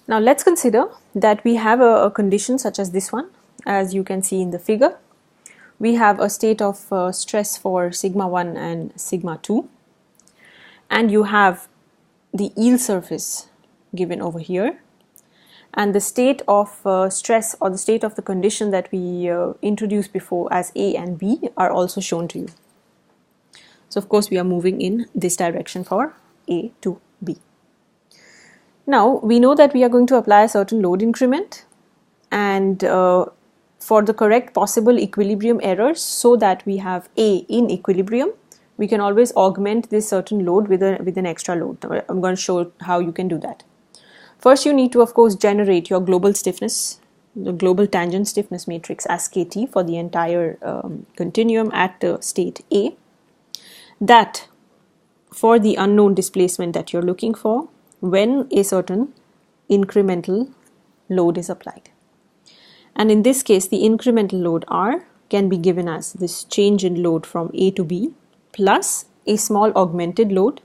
Now let's consider that we have a condition such as this one, as you can see in the figure. We have a state of stress for sigma 1 and sigma 2, and you have the yield surface given over here, and the state of stress or the state of the condition that we introduced before as A and B are also shown to you. So of course we are moving in this direction for A to B. Now we know that we are going to apply a certain load increment, and for the correct possible equilibrium errors, so that we have A in equilibrium, we can always augment this certain load with an extra load. I'm going to show how you can do that. First you need to of course generate your global stiffness, the global tangent stiffness matrix as KT for the entire continuum at state A. That for the unknown displacement that you're looking for when a certain incremental load is applied. And in this case, the incremental load R can be given as this change in load from A to B plus a small augmented load,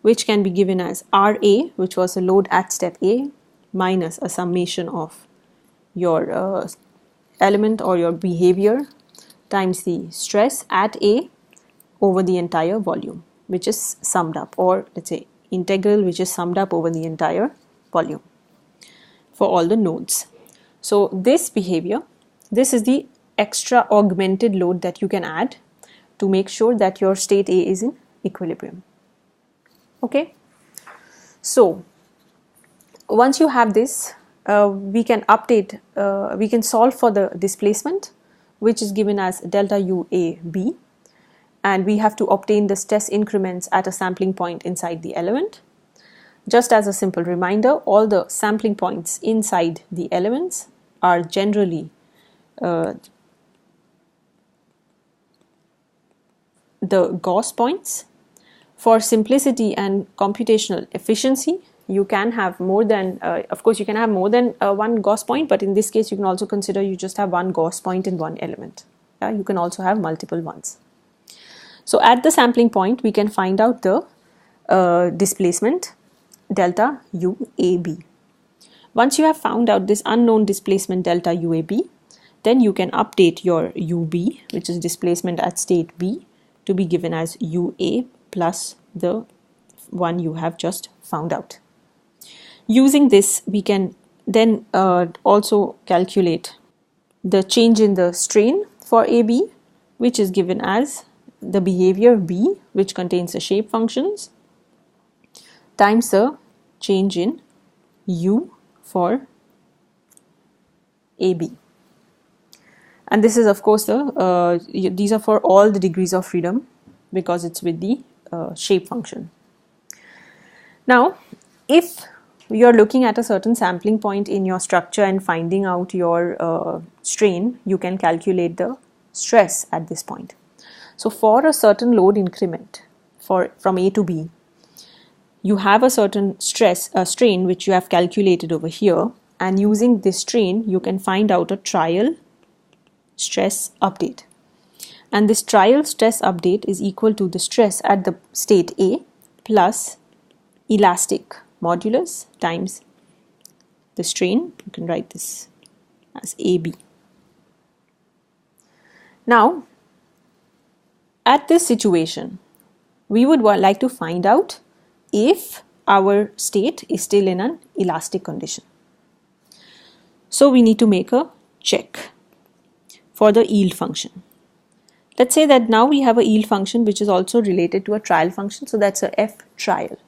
which can be given as RA, which was a load at step A, minus a summation of your element or your behavior times the stress at A over the entire volume, which is summed up, or let's say integral, which is summed up over the entire volume for all the nodes. So this behavior, this is the extra augmented load that you can add to make sure that your state A is in equilibrium. Okay, so once you have this, we can update, we can solve for the displacement, which is given as delta UAB, and we have to obtain the stress increments at a sampling point inside the element. Just as a simple reminder, all the sampling points inside the elements are generally the Gauss points. For simplicity and computational efficiency, you can have more than, of course you can have more than one Gauss point, but in this case you can also consider you just have one Gauss point in one element. Yeah? You can also have multiple ones. So at the sampling point, we can find out the displacement delta UAB. Once you have found out this unknown displacement delta UAB, then you can update your UB, which is displacement at state B, to be given as UA plus the one you have just found out. Using this, we can then also calculate the change in the strain for AB, which is given as the behavior B, which contains the shape functions, times the change in U for AB. And this is of course these are for all the degrees of freedom because it's with the shape function. Now, if you're looking at a certain sampling point in your structure and finding out your strain, you can calculate the stress at this point. So for a certain load increment from A to B, you have a certain strain which you have calculated over here, and using this strain you can find out a trial stress update. And this trial stress update is equal to the stress at the state A plus elastic modulus times the strain. You can write this as AB. Now, at this situation, we would like to find out if our state is still in an elastic condition. So we need to make a check for the yield function. Let's say that now we have a yield function which is also related to a trial function, so that's a F trial.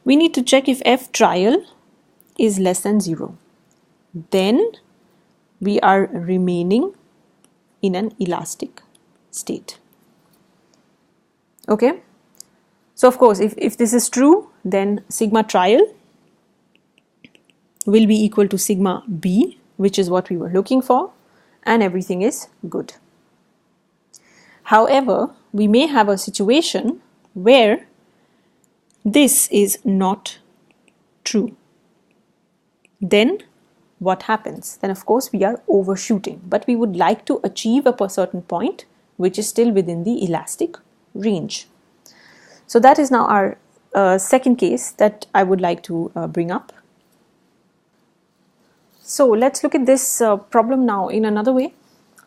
We need to check if F trial is less than 0. Then we are remaining in an elastic state. Okay, so of course if this is true, then sigma trial will be equal to sigma B, which is what we were looking for, and everything is good. However, we may have a situation where this is not true. Then what happens? Then of course we are overshooting, but we would like to achieve a certain point which is still within the elastic range. So that is now our a second case that I would like to bring up. So let's look at this problem now in another way,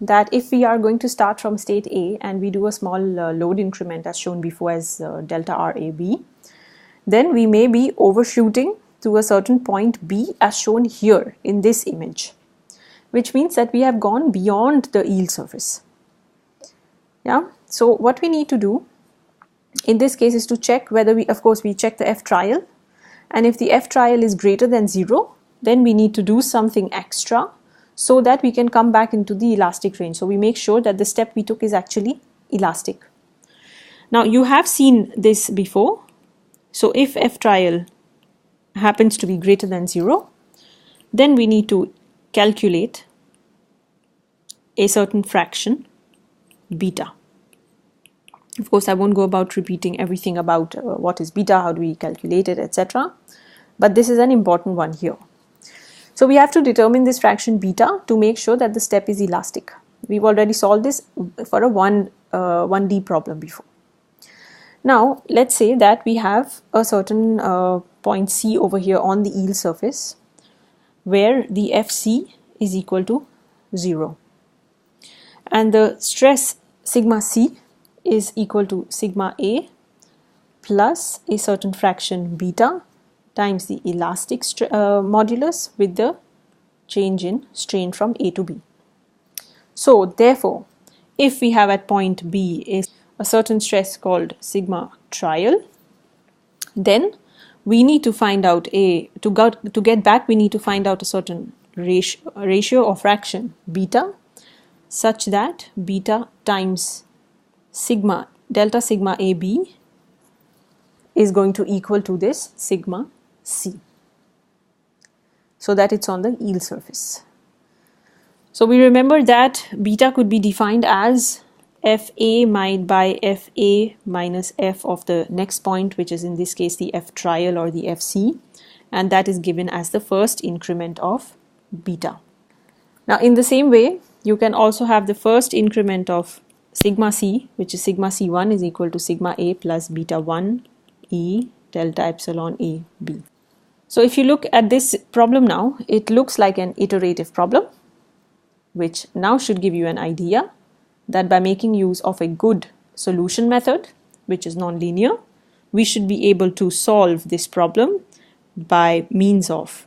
that if we are going to start from state A and we do a small load increment as shown before as delta RAB, then we may be overshooting to a certain point B as shown here in this image, which means that we have gone beyond the yield surface. Yeah. So what we need to do in this case is to check whether we check the F trial, and if the F trial is greater than 0, then we need to do something extra so that we can come back into the elastic range. So we make sure that the step we took is actually elastic. Now you have seen this before. So if F trial happens to be greater than 0, then we need to calculate a certain fraction beta. Of course, I won't go about repeating everything about what is beta, how do we calculate it, etc. But this is an important one here. So we have to determine this fraction beta to make sure that the step is elastic. We've already solved this for a 1D problem before. Now, let's say that we have a certain point C over here on the yield surface where the FC is equal to 0. And the stress sigma C is equal to sigma A plus a certain fraction beta times the elastic modulus with the change in strain from A to B. So therefore, if we have at point B is a certain stress called sigma trial, then we need to find out to get back, we need to find out a certain ratio or fraction beta such that beta times sigma delta sigma AB is going to equal to this sigma C, so that it's on the yield surface. So we remember that beta could be defined as FA by FA minus F of the next point, which is in this case the F trial or the FC, and that is given as the first increment of beta. Now in the same way, you can also have the first increment of sigma C, which is sigma C1 is equal to sigma A plus beta 1 E delta epsilon A B. So if you look at this problem now, it looks like an iterative problem, which now should give you an idea that by making use of a good solution method, which is nonlinear, we should be able to solve this problem by means of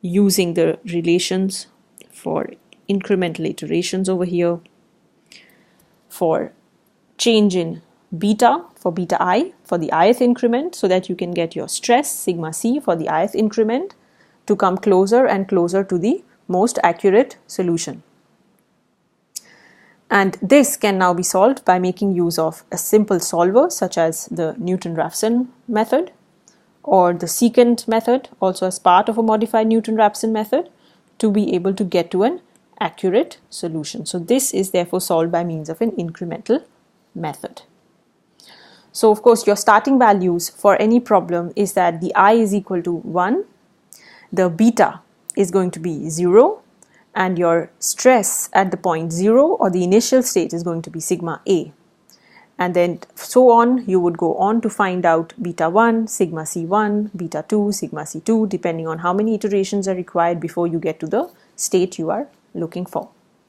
using the relations for incremental iterations over here, for change in beta for beta I for the ith increment, so that you can get your stress sigma C for the ith increment to come closer and closer to the most accurate solution. And this can now be solved by making use of a simple solver such as the Newton-Raphson method or the secant method, also as part of a modified Newton-Raphson method, to be able to get to an accurate solution. So this is therefore solved by means of an incremental method. So of course your starting values for any problem is that the I is equal to 1, the beta is going to be 0, and your stress at the point 0 or the initial state is going to be sigma A. And then so on, you would go on to find out beta 1, sigma C1, beta 2, sigma C2, depending on how many iterations are required before you get to the state you are looking for.